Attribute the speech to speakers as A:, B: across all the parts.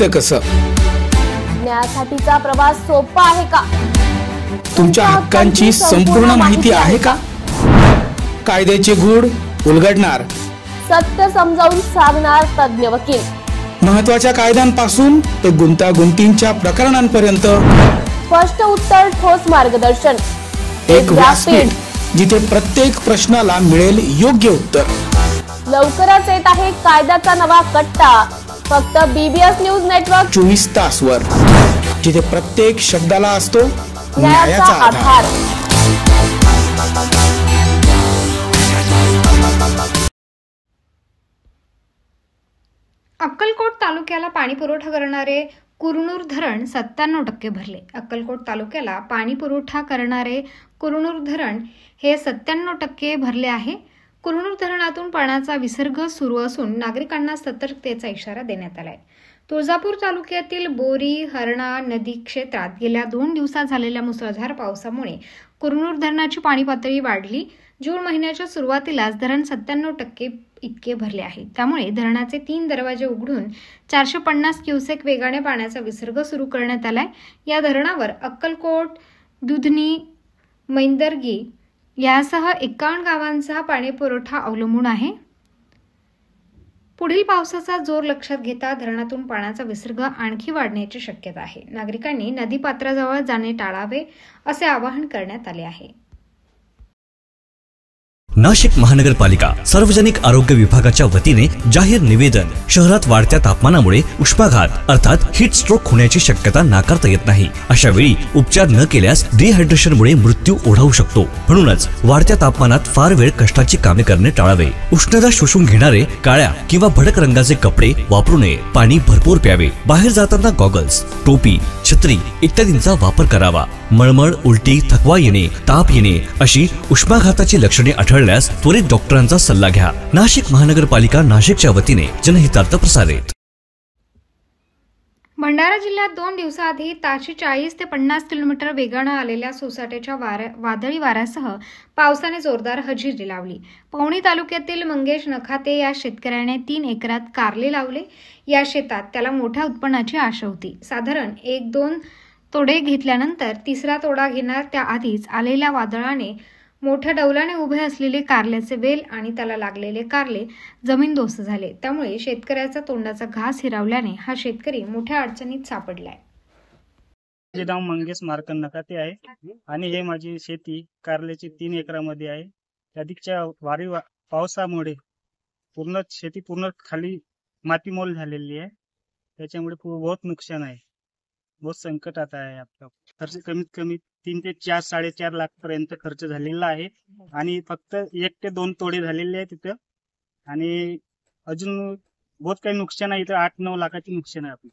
A: असतं कसं?
B: न्यायासाठीचा प्रवास सोपा आहे का?
A: तुमच्या हक्कांची संपूर्ण माहिती आहे का? कायद्याचे गूढ उलगडणार,
B: सत्य समजावून सांगणार तज्ञ वकील,
A: महत्त्वाच्या कायद्यांपासून ते गुंतागुंतींच्या प्रकरणांपर्यंत
B: स्पष्ट उत्तर, ठोस मार्गदर्शन,
A: एक व्यासपीठ जिथे प्रत्येक प्रश्नाला मिळेल योग्य उत्तर.
B: लवकरच येत आहे कायद्याचा नवा कट्टा, फक्त BBS न्यूज नेटवर्क
A: 24 तासवर, जिथे प्रत्येक शब्दाला असतो
B: न्यायाचा आधार.
C: अक्कलकोट तालुक्याला पाणी पुरवठा करणारे कुरनूर धरण 97% भरले. अक्कलकोट तालुक्याला पाणी पुरवठा करणारे कुरनूर धरण हे 97% भरले आहे. कुरनूर धरणातून पाण्याचा विसर्ग सुरू असून नागरिकांना सतर्कतेचा इशारा देण्यात आलाय. तुळजापूर तालुक्यातील बोरी हरणा नदी क्षेत्रात गेल्या 2 दिवसात झालेल्या मुसळधार पावसामुळे कुरनूर धरणाची पाणी पातळी वाढली. जून महिन्याच्या सुरुवातीलाच धरण 97% इतके भरले आहे. त्यामुळे धरणाचे 3 दरवाजे उघडून 450 क्युसेक वेगाने पाण्याचा विसर्ग सुरू करण्यात आलाय. या धरणावर अक्कलकोट, दुधनी, मैंदर्गी यासह 51 गावांचा पाणी पुरवठा अवलंबून आहे. पुढील पावसाचा जोर लक्षात घेता धरणातून पाण्याचा विसर्ग आणखी वाढण्याची शक्यता आहे. नागरिकांनी नदीपात्राजवळ जाणे टाळावे असे आवाहन करण्यात आले आहे.
D: नाशिक महानगरपालिका सार्वजनिक आरोग्य विभागाच्या वतीने जाहीर निवेदन. शहरात वाढत्या तापमानामुळे उष्माघात अर्थात हीट स्ट्रोक होण्याची शक्यता नाकारता येत नाही. अशा वेळी उपचार न केल्यास डिहायड्रेशनमुळे मृत्यू ओढावू शकतो. म्हणूनच वाढत्या तापमानात फार वेळ कष्टाची कामे करणे टाळावे. उष्णता शोषून घेणारे काळ्या किंवा भडक रंगाचे कपडे वापरू नये. पाणी भरपूर प्यावे. बाहेर जाताना गॉगल्स, टोपी, छत्री इत्यादींचा वापर करावा. मळमळ, उलटी, थकवा येणे, ताप येणे अशी उष्माघाताची लक्षणे आढळल्यास त्वरित डॉक्टरांचा सल्ला घ्या. नाशिक महानगरपालिका नाशिकच्या वतीने जनहितार्थ प्रसारित.
C: भंडारा जिल्ह्यात 2 दिवसाआधी ताशी 40 ते 50 किलोमीटर वेगाने आलेल्या सोसाट्याच्या वादळी वाऱ्यासह पावसाने जोरदार हजेरी लावली. पवनी तालुक्यातील मंगेश नखाते या शेतकऱ्याने 3 एकरात कारले लावले. या शेतात त्याला मोठ्या उत्पन्नाची आशा होती. साधारण 1-2 तोडे घेतल्यानंतर 3रा तोडा घेणार त्याआधीच आलेल्या वादळाने मोठ्या डौलाने उभे असलेले कारल्याचे वेल आणि त्याला लागलेले कारले जमीनदोस्त झाले. त्यामुळे शेतकऱ्याचा तोंडाचा घास हिरावल्याने हा शेतकरी मोठ्या अडचणीत सापडलाय.
E: माझे नाव मंगेश मार्कन नकाते आहे आणि हे माझी शेती कारल्याची 3 एकरामध्ये आहे. अधिकच्या वारी पावसामुळे पूर्ण शेती पूर्ण खाली मातीमोल झालेली आहे. त्याच्यामुळे बहुत नुकसान आहे. बहुत संकट आता आहे. आपला खर्च कमीत कमी 3 ते 4-4.5 लाख पर्यंत खर्च झालेला आहे आणि फक्त 1 ते 2 तोडे झालेले आहे तिथं आणि अजून बहुत काही नुकसान आहे. इथं 8-9 लाखाची नुकसान आहे आपली.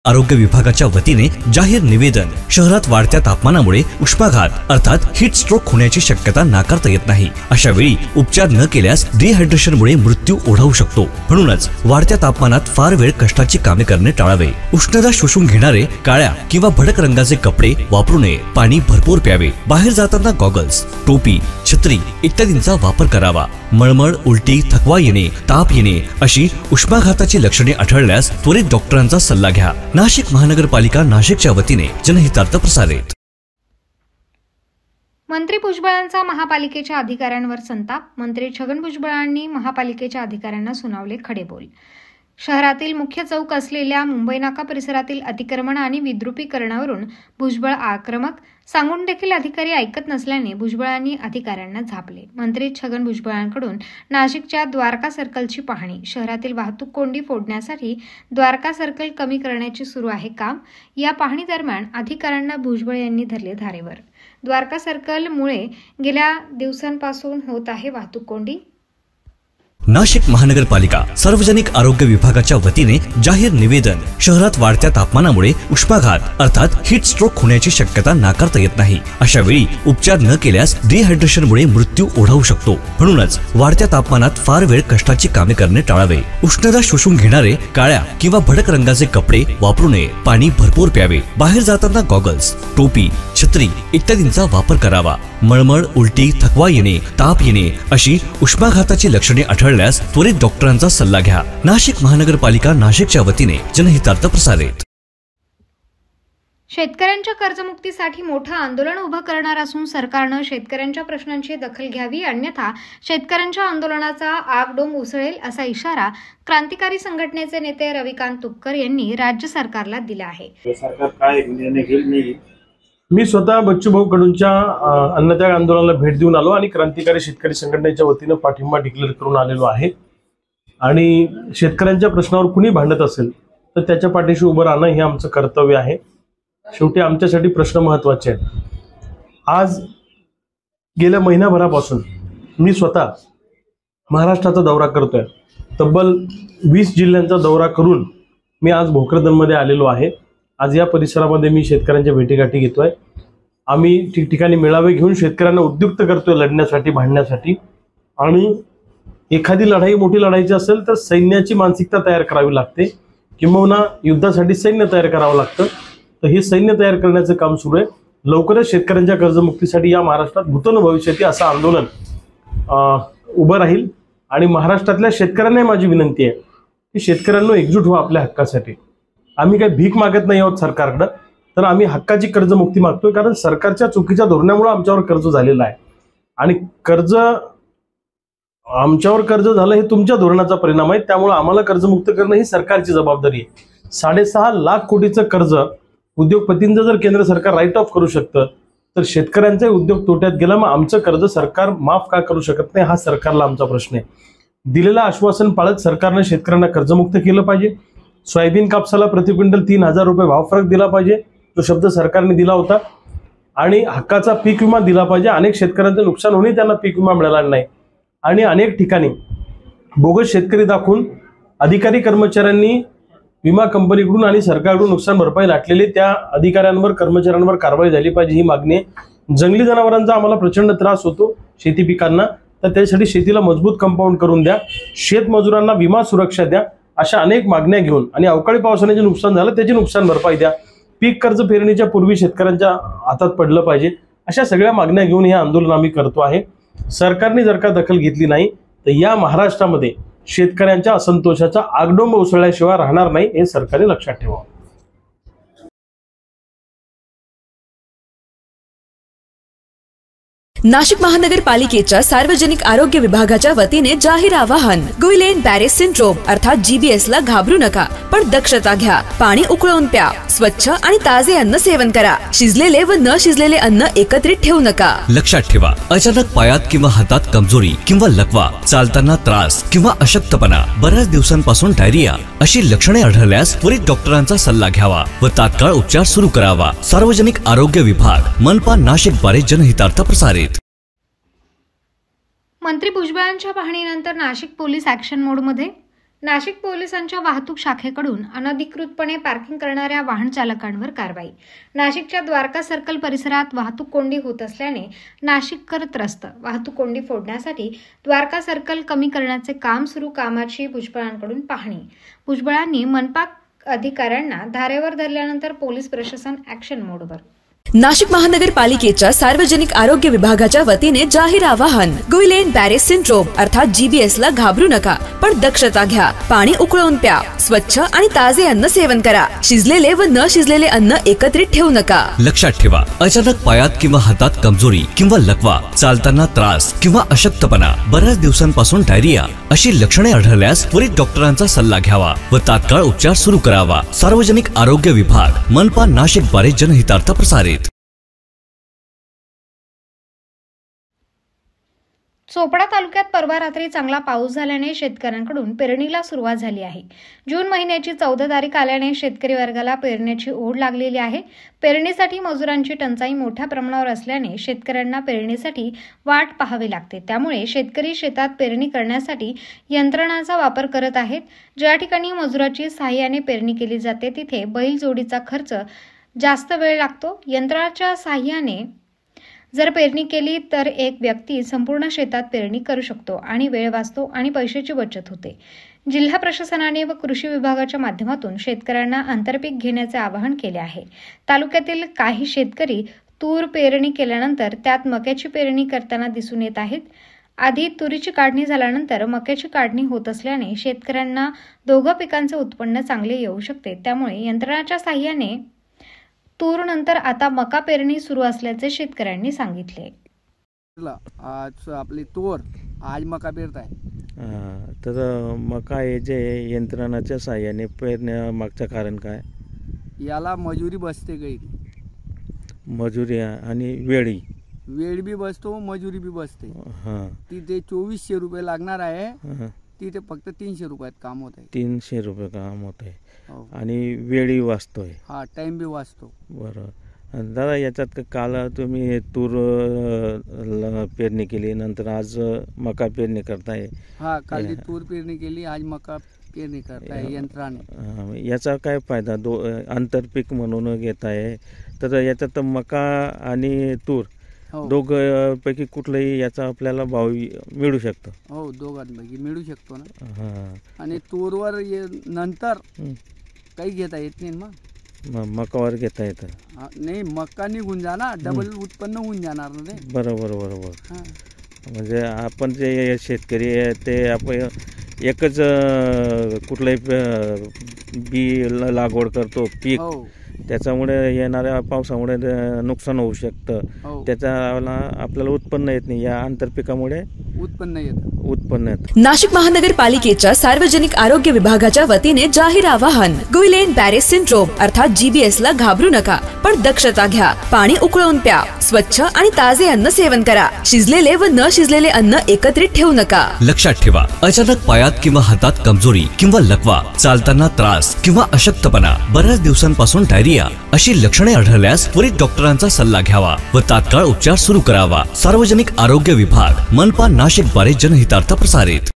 D: आरोग्य विभागाच्या वतीने जाहीर निवेदन. शहरात वाढत्या तापमानामुळे उष्माघात अर्थात हीट स्ट्रोक होण्याची शक्यता नाकारता येत नाही. अशा वेळी उपचार न केल्यास डिहायड्रेशनमुळे मृत्यू ओढावू शकतो. म्हणूनच वाढत्या तापमानात फार वेळ कष्टाची कामे करणे टाळावे. उष्णता शोषून घेणारे काळ्या किंवा भडक रंगाचे कपडे वापरू नये. पाणी भरपूर प्यावे. बाहेर जाताना गॉगल्स, टोपी, छत्री इत्यादींचा वापर करावा. मळमळ, उलटी, थकवा येणे, ताप येणे अशी उष्माघाताची लक्षणे आढळल्यास त्वरित डॉक्टरांचा सल्ला घ्या. नाशिक महानगरपालिका नाशिकच्या वतीने जनहितार्थ प्रसारित.
C: मंत्री भुजबळांचा महापालिकेच्या अधिकाऱ्यांवर संताप. मंत्री छगन भुजबळांनी महापालिकेच्या अधिकाऱ्यांना सुनावले खडेबोल. शहरातील मुख्य चौक असलेल्या मुंबई नाका परिसरातील अतिक्रमण आणि विद्रुपीकरणावरून भुजबळ आक्रमक. सांगून देखील अधिकारी ऐकत नसल्याने भुजबळांनी अधिकाऱ्यांना झापले. मंत्री छगन भुजबळांकडून नाशिकच्या द्वारका सर्कलची पाहणी. शहरातील वाहतूक कोंडी फोडण्यासाठी द्वारका सर्कल कमी करण्याची सुरू आहे काम. या पाहणी दरम्यान अधिकाऱ्यांना भुजबळ यांनी धरले धारेवर. द्वारका सर्कल मुळे गेल्या दिवसांपासून होत आहे वाहतूक कोंडी.
D: नाशिक महानगरपालिका सार्वजनिक आरोग्य विभागाच्या वतीने जाहीर निवेदन. शहरात वाढत्या तापमानामुळे उष्माघात अर्थात हीट स्ट्रोक होण्याची शक्यता नाकारता येत नाही. अशा वेळी उपचार न केल्यास डिहायड्रेशनमुळे मृत्यू ओढावू शकतो. म्हणूनच वाढत्या तापमानात फार वेळ कष्टाची कामे करणे टाळावे. उष्णता शोषून घेणारे काळ्या किंवा भडक रंगाचे कपडे वापरू नये. पाणी भरपूर प्यावे. बाहेर जाताना गॉगल्स, टोपी, छत्री इत्यादींचा वापर करावा. मळमळ, उलटी, थकवा येणे, ताप येणे अशी उष्माघाताची लक्षणे आढळल्यास आढळल्यास त्वरित डॉक्टरांचा सल्ला घ्या. नाशिक महानगरपालिका नाशिकच्या वतीने जनहितार्थ प्रसारित.
C: शेतकऱ्यांच्या कर्जमुक्तीसाठी मोठं आंदोलन उभं करणार असून सरकारनं शेतकऱ्यांच्या प्रश्नांची दखल घ्यावी, अन्यथा शेतकऱ्यांच्या आंदोलनाचा आगडोंब उसळेल असा इशारा क्रांतिकारी संघटनेचे नेते रविकांत तुपकर यांनी राज्य सरकारला दिला आहे.
F: सरकार काय निर्णय घेईल नाही.
G: मी स्वतः बच्चूभाऊ कडूंच्या अन्नत्याग आंदोलनाला भेट देऊन आलो आणि क्रांतिकारी शेतकरी संघटनेच्या वतीनं पाठिंबा डिक्लेअर करून आलेलो आहे. आणि शेतकऱ्यांच्या प्रश्नावर कुणी भांडत असेल तर त्याच्या पाठीशी उभं राहणं हे आमचं कर्तव्य आहे. शेवटी आमच्यासाठी प्रश्न महत्त्वाचे आहेत. आज गेल्या महिनाभरापासून मी स्वतः महाराष्ट्राचा दौरा करतोय. तब्बल 20 जिल्ह्यांचा दौरा करून मी आज भोकरदनमध्ये आलेलो आहे. आज या परिसरामध्ये मी शेतकऱ्यांच्या भेटीगाठी घेतोय. आम्ही ठिकठिकाणी मेळावे घेऊन शेतकऱ्यांना उद्युक्त करतोय लढण्यासाठी, भांडण्यासाठी. आणि एखादी लढाई मोठी लढायची असेल तर सैन्याची मानसिकता तयार करावी लागते, किंबहुना युद्धासाठी सैन्य तयार करावं लागतं. तर हे सैन्य तयार करण्याचं काम सुरू आहे. लवकरच शेतकऱ्यांच्या कर्जमुक्तीसाठी या महाराष्ट्रात भूतन भविष्याती असं आंदोलन उभं राहील. आणि महाराष्ट्रातल्या शेतकऱ्यांनाही माझी विनंती आहे की शेतकऱ्यांना एकजूट व्हा आपल्या हक्कासाठी. आम्ही काही भीक मागत नाही आहोत सरकारकडं, तर आम्ही हक्काची कर्जमुक्ती मागतोय. कारण सरकारच्या चुकीच्या धोरणामुळे आमच्यावर कर्ज झालेलं आहे. आणि आमच्यावर कर्ज झालं हे तुमच्या धोरणाचा परिणाम आहे. त्यामुळे आम्हाला कर्जमुक्त करणं ही सरकारची जबाबदारी आहे. 6.5 लाख कोटीचं कर्ज उद्योगपतींचं जर केंद्र सरकार राईट ऑफ करू शकतं तर शेतकऱ्यांचाही उद्योग तोट्यात गेला, मग आमचं कर्ज सरकार माफ का करू शकत नाही, हा सरकारला आमचा प्रश्न आहे. दिलेलं आश्वासन पाळत सरकारनं शेतकऱ्यांना कर्जमुक्त केलं पाहिजे. सोयाबीन कापसाला प्रति क्विंटल 3,000 रुपये भाव फरक दिला पाहिजे, जो शब्द सरकारने दिला होता. आणि हक्काचा पीक विमा दिला पाहिजे. अनेक शेतकऱ्यांचं नुकसान होणे त्यांना पीक विमा मिळाला नाही. आणि अनेक ठिकाणी बोगस शेतकरी दाखवून अधिकारी कर्मचाऱ्यांनी विमा कंपनीकडून आणि सरकारकडून नुकसान भरपाई लाटलेली त्या अधिकाऱ्यांवर, कर्मचाऱ्यांवर कारवाई झाली पाहिजे, ही मागणी आहे. जंगली जनावरांचा आम्हाला प्रचंड त्रास होतो शेती पिकांना, तर त्यासाठी शेतीला मजबूत कंपाऊंड करून द्या. शेतमजुरांना विमा सुरक्षा द्या. अशा अनेक मागण्या घेऊन, आणि अवकाळी पावसाने जे नुकसान झालं त्याची नुकसान भरपाई द्या. पीक कर्ज पेरणीच्या पूर्वी शेतकऱ्यांच्या हातात पडलं पाहिजे. अशा सगळ्या मागण्या घेऊन हे आंदोलन आम्ही करतो आहे. सरकारने जर का दखल घेतली नाही तर या महाराष्ट्रामध्ये शेतकऱ्यांच्या असंतोषाचा आगडोंब उसळल्याशिवाय राहणार नाही, हे सरकारने लक्षात ठेवावं.
H: नाशिक महानगरपालिकेच्या सार्वजनिक आरोग्य विभागाच्या वतीने जाहीर आवाहन. गुइलेन बॅरे सिंड्रोम अर्थात GBS ला घाबरू नका, पण दक्षता घ्या. पाणी उकळून प्या. स्वच्छ आणि ताजे अन्न सेवन करा. शिजलेले व न शिजलेले अन्न एकत्रित ठेवू नका.
D: लक्षात ठेवा, अचानक पायात किंवा हातात कमजोरी किंवा लकवा, चालताना त्रास किंवा अशक्तपणा, बऱ्याच दिवसांपासून डायरिया अशी लक्षणे आढळल्यास त्वरित डॉक्टरांचा सल्ला घ्यावा व तात्काळ उपचार सुरू करावा. सार्वजनिक आरोग्य विभाग, मनपा नाशिक द्वारे जनहितार्थ प्रसारित.
C: मंत्री भुजबळांच्या पाहणीनंतर नाशिक पोलीस ॲक्शन मोडमध्ये. नाशिक पोलिसांच्या वाहतूक शाखेकडून अनधिकृतपणे पार्किंग करणाऱ्या वाहन चालकांवर कारवाई. नाशिकच्या द्वारका सर्कल परिसरात वाहतूक कोंडी होत असल्याने नाशिककर त्रस्त. वाहतूक कोंडी फोडण्यासाठी द्वारका सर्कल कमी करण्याचे काम सुरू. कामाची भुजबळांकडून पाहणी. भुजबळांनी मनपा अधिकाऱ्यांना धारेवर धरल्यानंतर पोलीस प्रशासन ॲक्शन मोडवर.
H: नाशिक महानगरपालिकेच्या सार्वजनिक आरोग्य विभागाच्या वतीने जाहीर आवाहन. गुइलेन बॅरे सिंड्रोम अर्थात GBS ला घाबरू नका, पण दक्षता घ्या. पाणी उकळून प्या. स्वच्छ आणि ताजे अन्न सेवन करा. शिजलेले व न शिजलेले अन्न एकत्रित ठेवू नका.
D: लक्षात ठेवा, अचानक पायात किंवा हातात कमजोरी किंवा लकवा, चालताना त्रास किंवा अशक्तपणा, बऱ्याच दिवसांपासून डायरिया अशी लक्षणे आढळल्यास त्वरित डॉक्टरांचा सल्ला घ्यावा व तात्काळ उपचार सुरू करावा. सार्वजनिक आरोग्य विभाग, मनपा नाशिक द्वारे जनहितार्थ प्रसारित.
C: चोपडा तालुक्यात परवा रात्री चांगला पाऊस झाल्याने शेतकऱ्यांकडून पेरणीला सुरुवात झाली आहे. जून महिन्याची 14 तारीख आल्याने शेतकरी वर्गाला पेरण्याची ओढ लागलेली आहे. पेरणीसाठी मजुरांची टंचाई मोठ्या प्रमाणावर असल्याने शेतकऱ्यांना पेरणीसाठी वाट पाहावी लागते. त्यामुळे शेतकरी शेतात पेरणी करण्यासाठी यंत्रणांचा वापर करत आहेत. ज्या ठिकाणी मजुराची सहाय्याने पेरणी केली जाते तिथे बैलजोडीचा खर्च जास्त वेळ लागतो. यंत्राच्या सहाय्याने जर पेरणी केली तर एक व्यक्ती संपूर्ण शेतात पेरणी करू शकतो आणि वेळ वाचतो आणि पैशाची बचत होते. जिल्हा प्रशासनाने व कृषी विभागाच्या माध्यमातून शेतकऱ्यांना आंतरपीक घेण्याचे आवाहन केले आहे. तालुक्यातील काही शेतकरी तूर पेरणी केल्यानंतर त्यात मक्याची पेरणी करताना दिसून येत आहेत. आधी तुरीची काढणी झाल्यानंतर मक्याची काढणी होत असल्याने शेतकऱ्यांना दोघं पिकांचे उत्पन्न चांगले येऊ शकते। त्यामुळे यंत्रणाच्या साहाय्याने तूर नंतर आता मका पेरणी सुरू असल्याचे शेतकऱ्यांनी सांगितले।
I: आज आपली तूर आज मका पेरत आहे।
J: तर मका हे जे यंत्रणाच्या साहाय्याने पेरण्या मागचं कारण काय?
I: याला मजुरी बसते गैर,
J: मजुरी आणि वेळी
I: वेळ बी बसतो, मजुरी बी बसते।
J: हां,
I: तिथे 2400 रुपये लागणार आहे, तिथे फक्त 300 रुपयात काम होत आहे।
J: 300 रुपये काम होत आहे आणि वेळी वाचतोय।
I: हा, टाइम बी वाचतो।
J: बरं दादा, याच्यात काल तुम्ही तूर पेरणी केली, नंतर आज मका पेरणी करताय।
I: हा, काल तूर पेरणी केली, आज मका पेरणी करताय यंत्राने।
J: याचा काय फायदा? आंतरपीक म्हणून घेत आहे, तर याच्यात मका आणि तूर दोघांपैकी कुठलाही याचा आपल्याला भाव मिळू शकतो?
I: हो, दोघांपैकी मिळू शकतो ना।
J: हां,
I: आणि तूरवर नंतर काही घेता येत नाही मग
J: मकावर घेता येतं?
I: नाही, मका निघून जाणार, डबल उत्पन्न होऊन जाणार ना ते।
J: बरोबर बरोबर। म्हणजे आपण जे शेतकरी आहे ते आपण एकच कुठलंही बी लागवड करतो पीक, त्याच्यामुळे येणाऱ्या पावसामुळे नुकसान होऊ शकतं, त्याच्याला आपल्याला उत्पन्न येत नाही। या आंतरपिकामुळे उत्पन्न येतं।
H: नाशिक महानगरपालिकेच्या सार्वजनिक आरोग्य विभागाच्या वतीने जाहीर आवाहन, गुइलेन बॅरेस सिंड्रोम अर्थात GBS ला घाबरू नका, पण दक्षता घ्या। पाणी उकळून प्या, स्वच्छ आणि ताजे अन्न सेवन करा। शिजलेले व न शिजलेले अन्न एकत्रित ठेवू नका।
D: लक्षात ठेवा, अचानक पायात किंवा हातात कमजोरी किंवा लकवा, चालताना त्रास किंवा अशक्तपणा, बऱ्याच दिवसांपासून डायरिया अशी लक्षणे आढळल्यास त्वरित डॉक्टरांचा सल्ला घ्यावा व तात्काळ उपचार सुरू करावा। सार्वजनिक आरोग्य विभाग, मनपा नाशिक द्वारे जनहितार्थ प्रसारित।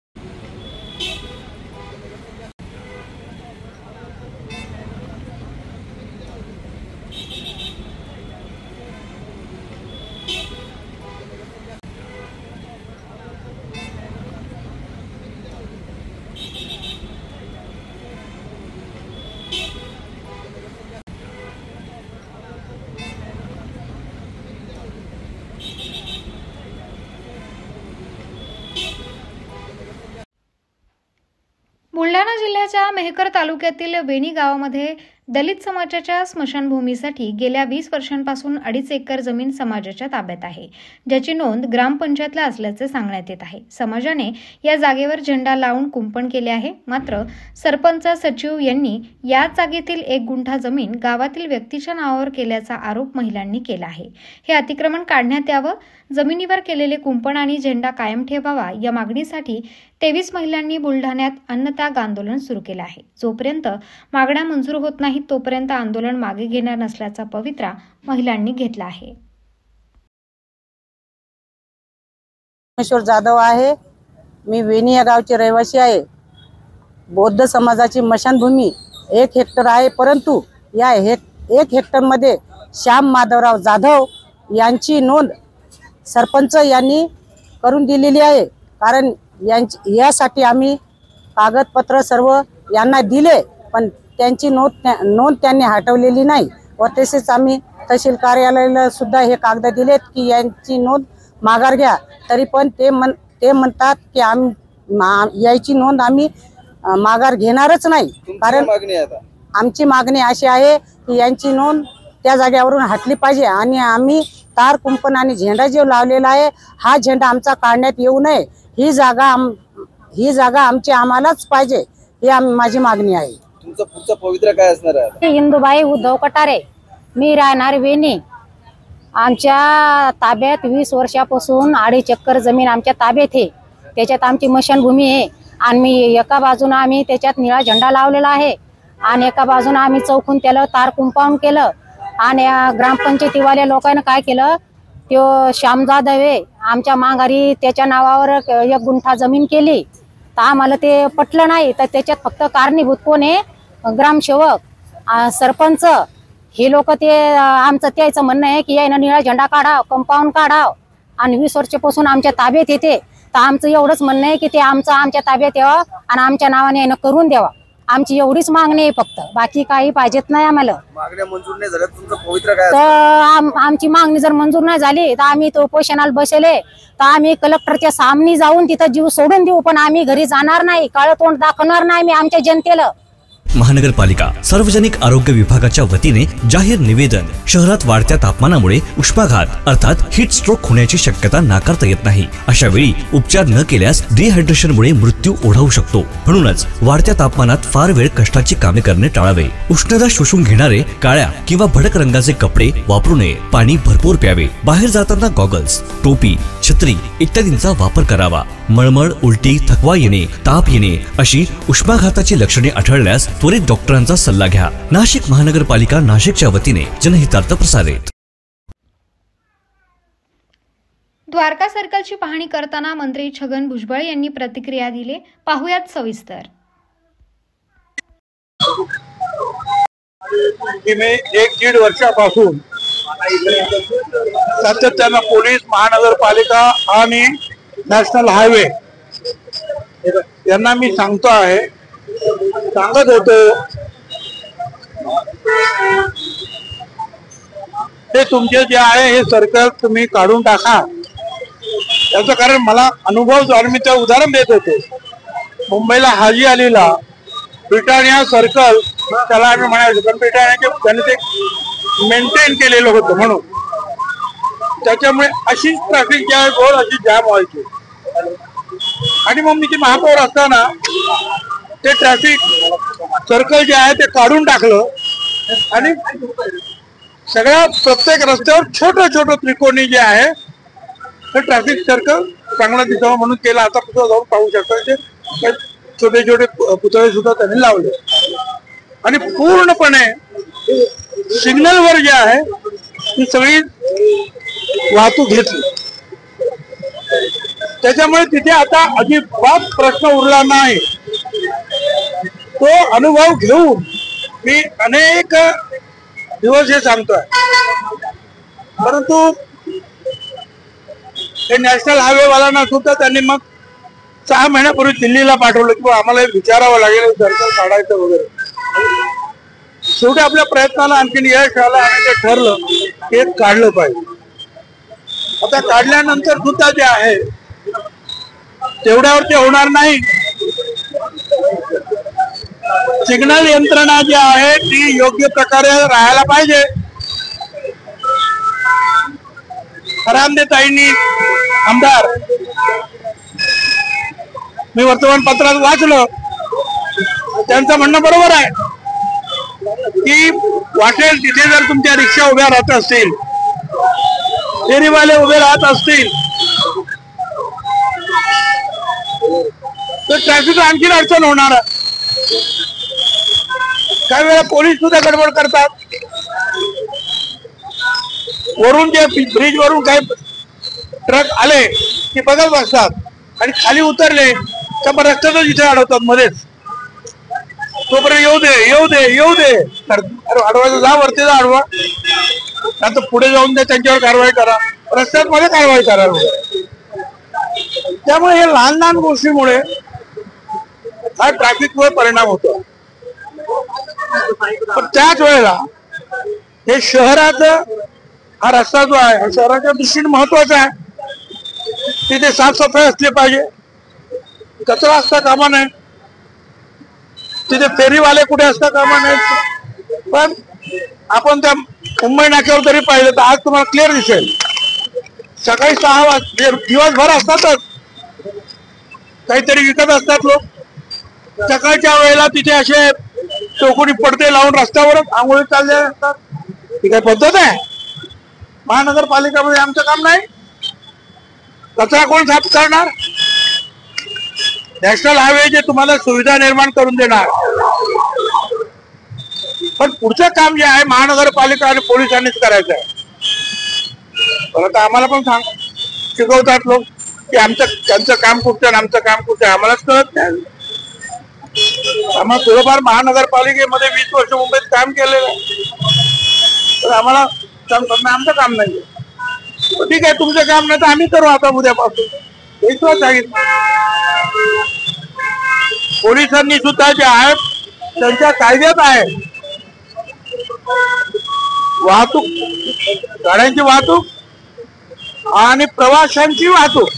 C: बुलढाणा जिल्ह्याच्या मेहकर तालुक्यातील वेणी गावामध्ये दलित समाजाच्या स्मशानभूमीसाठी गेल्या 20 वर्षांपासून 2.5 एकर जमीन समाजाच्या ताब्यात आहे, ज्याची नोंद ग्रामपंचायतला असल्याचे सांगण्यात येत आहे। समाजाने या जागेवर झेंडा लावून कुंपण केले आहे, मात्र सरपंच सचिव यांनी या जागेतील 1 गुंठा जमीन गावातील व्यक्तीच्या नावावर केल्याचा आरोप महिलांनी केला आहे। हे अतिक्रमण काढण्यात यावं, जमिनीवर केलेले कुंपण आणि झेंडा कायम ठेवावा या मागणीसाठी 23 महिलांनी बुलढाण्यात अन्नत्याग आंदोलन सुरू केले आहे। जोपर्यंत मागण्या मंजूर होत नाहीत तोपर्यंत आंदोलन मागे घेणार नसल्याचा पवित्रा महिलांनी घेतला आहे।
K: रामेश्वर जाधव आहे, मी वेणी या गावचे रहिवासी आहे। बौद्ध समाजाची मशानभूमी 1 हेक्टर आहे, परंतु या 1 हेक्टर मध्ये श्याम माधवराव जाधव यांची नोंद सरपंच यांनी करून दिलेली आहे। कारण यासाठी आम्ही कागदपत्र सर्व यांना दिले, पण त्यांची नोंद त्यांनी हटवलेली नाही व तसेच आम्ही तहसील कार्यालयाला सुद्धा हे कागद दिलेत की यांची नोंद माघार घ्या, तरी पण ते म्हणतात की याची नोंद आम्ही माघार घेणारच नाही। कारण आमची मागणी अशी आहे की यांची नोंद त्या जागेवरून हटली पाहिजे आणि आम्ही तार कुंपण आणि झेंडा जो लावलेला आहे हा झेंडा आमचा काढण्यात येऊ नये। ही जागा आमची आम्हालाच पाहिजे, ही माझी मागणी आहे।
L: तुमचा पुढचा पवित्रा काय असणार आहे?
M: इंदुबाई उद्धव कटारे, मी राहणार वेणी। आमच्या ताब्यात 20 वर्षापासून 2.5 एकर जमीन आमच्या ताब्यात आहे, त्याच्यात आमची मशानभूमी आहे आणि एका बाजूने आम्ही त्याच्यात निळा झेंडा लावलेला आहे आणि एका बाजूने आम्ही चौकून त्याला तार कुंपाऊंड केलं आणि ग्रामपंचायतीवाल्या लोकांनी काय केलं, तो श्याम जाधव आहे आमच्या माघारी त्याच्या नावावर 1 गुंठा जमीन केली, तर आम्हाला ते पटलं नाही। तर त्याच्यात फक्त कारणीभूत कोण आहे, ग्रामसेवक, सरपंच, हे लोक ते आमचं त्याचं म्हणणं आहे की यानं निळा झेंडा काढाव, कंपाऊंड काढाव आणि 20 वर्षापासून आमच्या ताब्यात येते, तर आमचं एवढंच म्हणणं आहे की ते आमच्या ताब्यात यावं आणि आमच्या नावाने यानं करून द्यावा। आमची एवढीच मागणी आहे फक्त, बाकी काही पाहिजेत नाही आम्हाला.
L: मागण्या मंजूर नाही झाल्या, तुमचं पवित्र काय
M: तर आमची मागणी जर मंजूर नाही झाली तर आम्ही तो उपोषणाला बसले तर आम्ही कलेक्टरच्या सामने जाऊन तिथं जीव सोडून देऊ, पण आम्ही घरी जाणार नाही, काळं तोंड दाखवणार नाही मी आमच्या जनतेला.
D: महानगरपालिका सार्वजनिक आरोग्य विभागाच्या वतीने जाहीर निवेदन. शहरात वाढत्या तापमानामुळे उष्माघात अर्थात हीट स्ट्रोक होण्याची शक्यता नाकारता येत नाही. अशा वेळी उपचार न केल्यास डिहायड्रेशनमुळे मृत्यू ओढावू शकतो. म्हणूनच वाढत्या तापमानात फार वेळ कष्टाची कामे करणे टाळावे. उष्णता शोषून घेणारे काळ्या किंवा भडक रंगाचे कपडे वापरू नये. पाणी भरपूर प्यावे. बाहेर जाताना गॉगल्स, टोपी, छत्री इत्यादींचा वापर करावा. मळमळ, उलटी, थकवा येणे, ताप येणे अशी उष्माघाताची लक्षणे आढळल्यास त्वरित डॉक्टरांचा सल्ला घ्या. नाशिक महानगरपालिका नाशिकच्या वतीने जनहितार्थ प्रसारित.
C: द्वारका सर्कलची पाहणी करताना मंत्री छगन भुजबळ यांनी प्रतिक्रिया दिली. पाहुयात सविस्तर.
F: गेले 1-1.5 वर्षापासून सातत्यानं पोलीस, महानगरपालिका आणि नॅशनल हायवे यांना मी सांगत होतो ते तुमचे जे आहे हे सर्कल तुम्ही काढून टाका. त्याचं कारण मला अनुभव मी त्या उदाहरण देत होते. मुंबईला हाजी अलीला ब्रिटानिया सर्कल त्याला आम्ही म्हणायचो, पण ब्रिटानियाचे त्यांनी ते मेंटेन केलेलं होतं म्हणून त्याच्यामुळे अशीच ट्रॅफिक जी आहे रोड अशी जाम व्हायची. आणि मग मी ती महापौर असताना ते ट्रॅफिक सर्कल जे आहे ते काढून टाकलं आणि सगळ्या प्रत्येक रस्त्यावर छोटं त्रिकोणी जे आहे ते ट्रॅफिक सर्कल चांगला दिसावं म्हणून केलं. आता पुढे जाऊन पाहू शकता ते छोटे पुतळे सुद्धा त्यांनी लावले आणि पूर्णपणे सिग्नलवर जे आहे ती सगळी वाहतूक घेतली. त्याच्यामुळे तिथे आता अजिबात प्रश्न उरला नाही. तो अनुभव घेऊन मी अनेक दिवस हे सांगतोय, परंतु हे नॅशनल हायवे वाल्यांना सुद्धा त्यांनी मग 6 महिन्यापूर्वी दिल्लीला पाठवलं की आम्हाला विचारावं लागेल सर्कल काढायचं वगैरे. शेवटी आपल्या प्रयत्नाला आणखीन यश आलं आणि ते ठरलं हे काढलं पाहिजे. आता काढल्यानंतर सुद्धा जे आहे तेवढ्यावर ते होणार नाही. सिग्नल यंत्रणा जी आहे ती योग्य प्रकारे राहायला पाहिजे. हरामदेताईंनी आमदार मी वर्तमानपत्रात वाचलं, त्यांचं म्हणणं बरोबर आहे की वाटेल तिथे जर तुमच्या रिक्षा उभ्या राहत असतील, फेरीवाले उभे राहत असतील तर ट्रॅफिक आणखीन अडचण होणार आहे. काही वेळा पोलीस सुद्धा गडबड करतात. वरून जे ब्रिज वरून काही ट्रक आले की बघत बसतात आणि खाली उतरले तर मग रस्त्यातच इथे अडवतात मध्येच. तोपर्यंत येऊ दे अडवायचं, जा वरती जा अडवा, आता पुढे जाऊन त्यांच्यावर कारवाई करा, रस्त्यात मध्ये कारवाई करा. त्यामुळे हे लहान गोष्टीमुळे हा ट्रॅफिकवर परिणाम होतो. पण त्याच वेळेला हे शहराचा हा रस्ता जो आहे शहराच्या दृष्टीने महत्वाचा आहे. तिथे साफसफाई असली पाहिजे, कचरा असता कामा नये, तिथे फेरीवाले कुठे असता कामा नये. पण आपण त्या मुंबई नाक्यावर तरी पाहिजे तर आज तुम्हाला क्लिअर दिसेल सकाळी 6 वाजता दिवसभर असतातच काहीतरी विकत असतात लोक. सकाळच्या वेळेला तिथे असे चौकोनी पडदे लावून रस्त्यावरच आंघोळी चालले असतात. ही काय पद्धत आहे? महानगरपालिकामध्ये आमचं काम नाही. कचरा कोण साफ करणार? नॅशनल हायवे जे तुम्हाला सुविधा निर्माण करून देणार, पण पुढचं काम जे आहे महानगरपालिका आणि पोलिसांनीच करायचं आहे. परत आम्हाला पण शिकवतात लोक की त्यांचं काम कुठचं आणि आमचं काम कुठचं आम्हालाच कळत नाही. आम्हाला थोडंफार महानगरपालिकेमध्ये 20 वर्ष मुंबईत काम केलेलं आहे, तर आम्हाला आमचं काम नाही. ठीक आहे, तुमचं काम नाही तर आम्ही करू आता उद्यापासून. हेच सांगितलं. पोलिसांनी सुद्धा जे आहे त्यांच्या कायद्यात आहे. वाहतूक, गाड्यांची वाहतूक आणि प्रवाशांची वाहतूक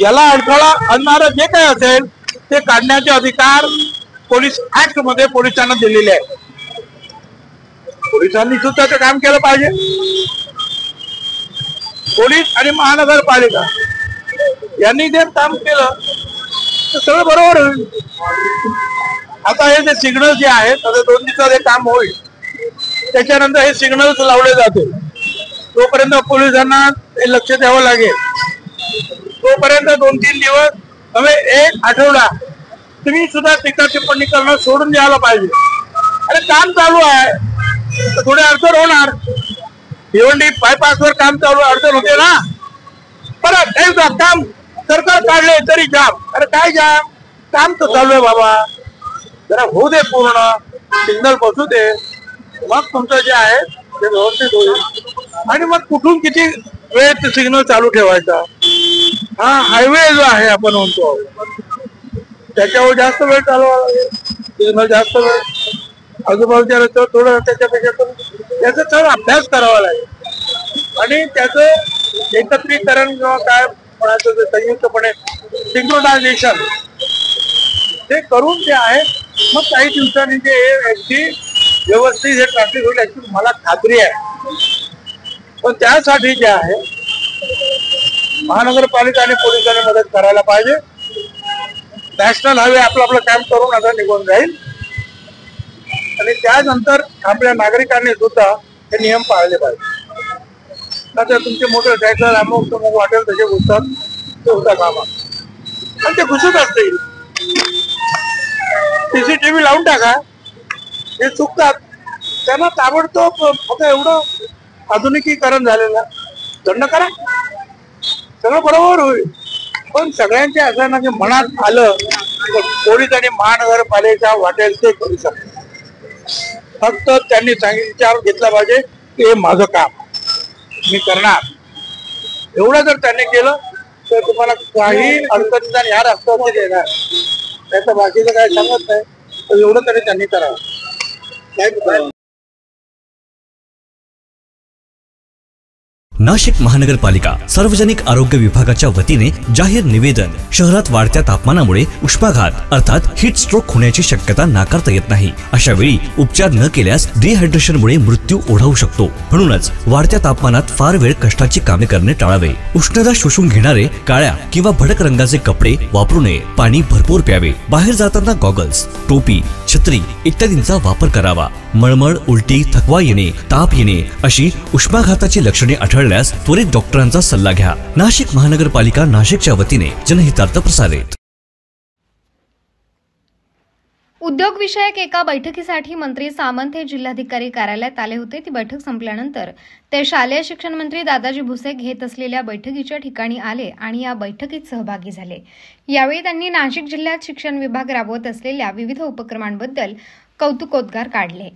F: याला अडथळा आणणारं जे काही असेल ते काढण्याचे अधिकार पोलीस ऍक्ट मध्ये पोलिसांना दिलेले आहे. पोलिसांनी सुद्धा ते काम केलं पाहिजे. पोलीस आणि महानगरपालिका यांनी जे काम केलं तर सगळं बरोबर होईल. आता हे जे सिग्नल जे आहेत, आता 2 दिवसात हे काम होईल. त्याच्यानंतर हे सिग्नल्स लावले जातील. तोपर्यंत पोलिसांना लक्ष द्यावं लागेल. तोपर्यंत 2-3 दिवस नव्हे 1 आठवडा तुम्ही सुद्धा टीका टिप्पणी करणं सोडून द्यायला पाहिजे. अरे काम चालू आहे तर थोडे अडचण होणार. भिवंडी बायपासवर काम चालू, अडचण होते ना. परत एकदा काम सरकार काढले तरी जाम. अरे काय जाम, काम तर चालू आहे बाबा, जरा होऊ दे, पूर्ण सिग्नल बसू दे, मग तुमचं जे आहे ते व्यवस्थित होईल. आणि मग कुठून किती वेळ ते सिग्नल चालू ठेवायचा. हा हायवे जो आहे आपण म्हणतो त्याच्यावर जास्त वेळ चालवावा लागेल. सिग्नल जास्त वेळ, आजूबाजूच्या रस्त्यावर थोडं त्याच्यापेक्षा त्याचा सगळा अभ्यास करावा लागेल. आणि त्याचं एकत्रीकरण किंवा काय म्हणायचं संयुक्तपणे सिंक्रोनायझेशन ते करून जे आहे मग काही दिवसांनी जे अगदी व्यवस्थित हे ट्रॅफिक होईल याची मला खात्री आहे. पण त्यासाठी जे आहे महानगरपालिका आणि पोलिसांनी मदत करायला पाहिजे. नॅशनल हायवे आपलं काम करून आता निघून जाईल. आणि त्यानंतर आपल्या नागरिकांनी सुद्धा हे नियम पाळले पाहिजे. आता तुमचे मोठे ट्रॅक्टर अमुक वाटेल तसे घुसतात, ते होता कामा आणि ते घुसत असतील. CCTV लावून टाका, हे चुकतात त्यांना ताबडतोब फक्त एवढं आधुनिकीकरण झालेलं दंड करा, सगळं बरोबर होईल. पण सगळ्यांच्या असं ना की मनात आलं तर पोलीस आणि महानगरपालिका वाटेल ते करू शकतात. फक्त त्यांनी विचार घेतला पाहिजे की हे माझं काम मी करणार. एवढं जर त्यांनी केलं तर तुम्हाला काही अडचणीचा ह्या रस्त्यावर येणार त्याचं बाकीचं काय सांगत नाही. तर एवढं तरी त्यांनी करावं. काय
D: नाशिक महानगरपालिका सार्वजनिक आरोग्य विभागाच्या वतीने जाहीर निवेदन. शहरात वाढत्या तापमानामुळे उष्माघात अर्थात हीट स्ट्रोक होण्याची शक्यता नाकारता येत नाही. अशा वेळी उपचार न केल्यास डिहायड्रेशनमुळे मृत्यू ओढावू शकतो. म्हणूनच वाढत्या तापमानात फार वेळ कष्टाची कामे करणे टाळावे. उष्णता शोषून घेणारे काळ्या किंवा भडक रंगाचे कपडे वापरू नये. पाणी भरपूर प्यावे. बाहेर जाताना गॉगल्स, टोपी, छत्री इत्यादींचा वापर करावा. मळमळ, उलटी, थकवा येणे, ताप येणे अशी उष्माघाताची लक्षणे आढळल्यास त्वरित डॉक्टरांचा सल्ला घ्या. नाशिक महानगरपालिका नाशिकच्या वतीने जनहितार्थ प्रसारित.
C: उद्योग विषयक एका बैठकीसाठी मंत्री सामंत हे जिल्हाधिकारी कार्यालयात आले होते. ती बैठक संपल्यानंतर ते शालेय शिक्षण मंत्री दादाजी भुसे घेत असलेल्या बैठकीच्या ठिकाणी आले आणि या बैठकीत सहभागी झाले. यावेळी त्यांनी नाशिक जिल्ह्यात शिक्षण विभाग राबवत असलेल्या विविध उपक्रमांबद्दल कौतुकोद्गार काढले.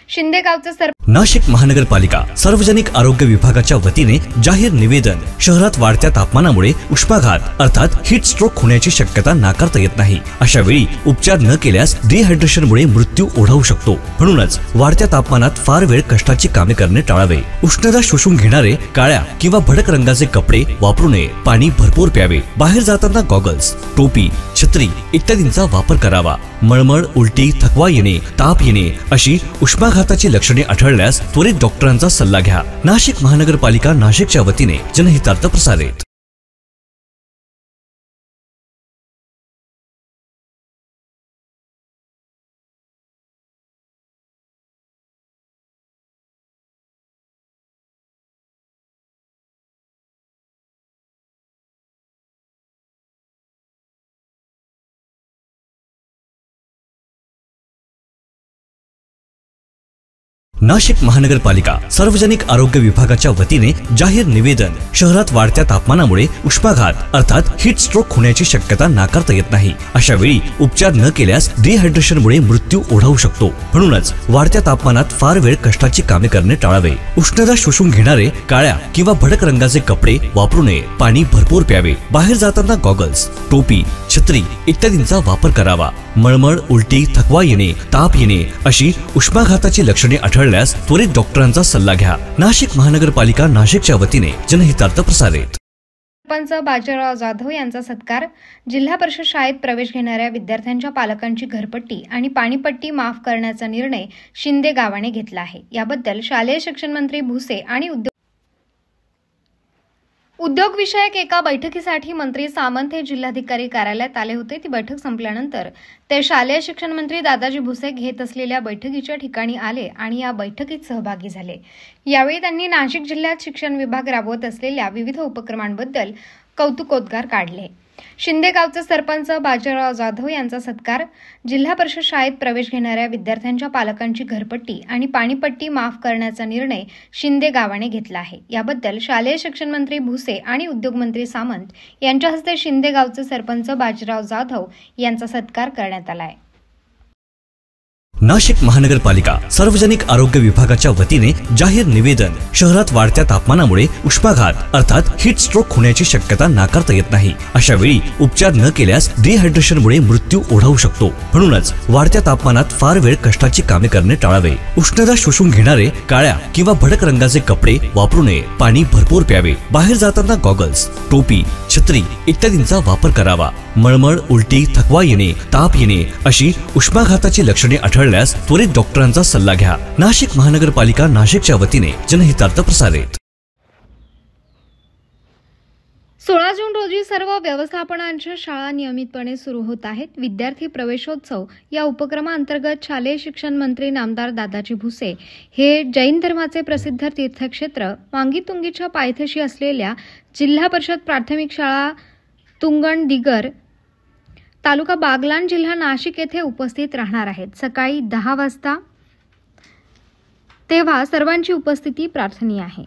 C: शिंदेगावचे
D: नाशिक महानगरपालिका सार्वजनिक आरोग्य विभागाच्या वतीने जाहीर निवेदन. शहरात वाढत्या तापमानामुळे उष्माघात अर्थात हीट स्ट्रोक होण्याची शक्यता नाकारता येत नाही. अशा वेळी उपचार न केल्यास डिहायड्रेशनमुळे मृत्यू ओढावू शकतो. म्हणूनच वाढत्या तापमानात फार वेळ कष्टाची कामे करणे टाळावे. उष्णता शोषून घेणारे काळ्या किंवा भडक रंगाचे कपडे वापरू नये. पाणी भरपूर प्यावे. बाहेर जाताना गॉगल्स, टोपी, छत्री इत्यादींचा वापर करावा. मळमळ, उलटी, थकवा येणे, ताप येणे अशी उष्माघाताची लक्षणे आढळल्यास त्वरित डॉक्टरांचा सल्ला घ्या. नाशिक महानगरपालिका नाशिकच्या वतीने जनहितार्थ प्रसारित. नाशिक महानगरपालिका सार्वजनिक आरोग्य विभागाच्या वतीने जाहीर निवेदन. शहरात वाढत्या तापमानामुळे उष्माघात अर्थात हीट स्ट्रोक होण्याची शक्यता नाकारता येत नाही. अशा वेळी उपचार न केल्यास डिहायड्रेशनमुळे मृत्यू ओढावू शकतो. म्हणूनच वाढत्या तापमानात फार वेळ कष्टाची कामे करणे टाळावे. उष्णता शोषून घेणारे काळ्या किंवा भडक रंगाचे कपडे वापरू नये. पाणी भरपूर प्यावे. बाहेर जाताना गॉगल्स, टोपी, छत्री इत्यादींचा वापर करावा. मळमळ, उलटी, थकवा येणे, ताप येणे अशी उष्माघाताची लक्षणे आढळल्यास त्वरित डॉक्टरांचा सल्ला घ्या. नाशिक महानगरपालिका नाशिकच्या वतीने जनहितार्थ प्रसारित.
C: सरपंच बाजीराव जाधव यांचा सत्कार. जिल्हा परिषद शाळेत प्रवेश घेणाऱ्या विद्यार्थ्यांच्या पालकांची घरपट्टी आणि पाणीपट्टी माफ करण्याचा निर्णय शिंदे गावाने घेतला आहे. याबद्दल शालेय शिक्षण मंत्री भुसे आणि उद्योग विषयक एका बैठकीसाठी मंत्री सामंत हे जिल्हाधिकारी कार्यालयात आले होते. ती बैठक संपल्यानंतर ते शालेय शिक्षण मंत्री दादाजी भुसे घेत असलेल्या बैठकीच्या ठिकाणी आले आणि या बैठकीत सहभागी झाले. यावेळी त्यांनी नाशिक जिल्ह्यात शिक्षण विभाग राबवत असलेल्या विविध उपक्रमांबद्दल कौतुकोद्गार काढले. शिंदे गावचे सरपंच बाजीराव जाधव यांचा सत्कार. जिल्हा परिषद शाळेत प्रवेश घेणाऱ्या विद्यार्थ्यांच्या पालकांची घरपट्टी आणि पाणीपट्टी माफ करण्याचा निर्णय शिंदे गावाने घेतला आहे. याबद्दल शालेय शिक्षण मंत्री भुसे आणि उद्योगमंत्री सामंत यांच्या हस्ते शिंदे गावचे सरपंच बाजीराव जाधव यांचा सत्कार करण्यात आला आहे.
D: नाशिक महानगरपालिका सार्वजनिक आरोग्य विभागाच्या वतीने जाहीर निवेदन. शहरात वाढत्या तापमानामुळे उष्माघात अर्थात हीट स्ट्रोक होण्याची शक्यता नाकारता येत नाही. अशा वेळी उपचार न केल्यास डिहायड्रेशनमुळे मृत्यू ओढावू शकतो. म्हणूनच वाढत्या तापमानात फार वेळ कष्टाची कामे करणे टाळावे. उष्णता शोषून घेणारे काळ्या किंवा भडक रंगाचे कपडे वापरू नये. पाणी भरपूर प्यावे. बाहेर जाताना गॉगल्स, टोपी, छत्री इत्यादींचा वापर करावा. मळमळ, उलटी, थकवा येणे, ताप येणे अशी उष्माघाताची लक्षणे आढळल्यास त्वरित डॉक्टरांचा सल्ला घ्या. नाशिक महानगरपालिका नाशिकच्या वतीने जनहितार्थ प्रसारित.
C: 16 जून रोजी सर्व व्यवस्थापनांच्या शाळा नियमितपणे सुरू होत आहेत. विद्यार्थी प्रवेशोत्सव या उपक्रमाअंतर्गत शालेय शिक्षण मंत्री नामदार दादाजी भुसे हे जैन धर्माचे प्रसिद्ध तीर्थक्षेत्र वांगीतुंगीच्या पायथ्याशी असलेल्या जिल्हा परिषद प्राथमिक शाळा तुंगण दिगर तालुका बागलाण जिल्हा नाशिक येथे उपस्थित राहणार आहेत. सकाळी 10 वाजता. तेव्हा सर्वांची उपस्थिती प्रार्थनीय आहे.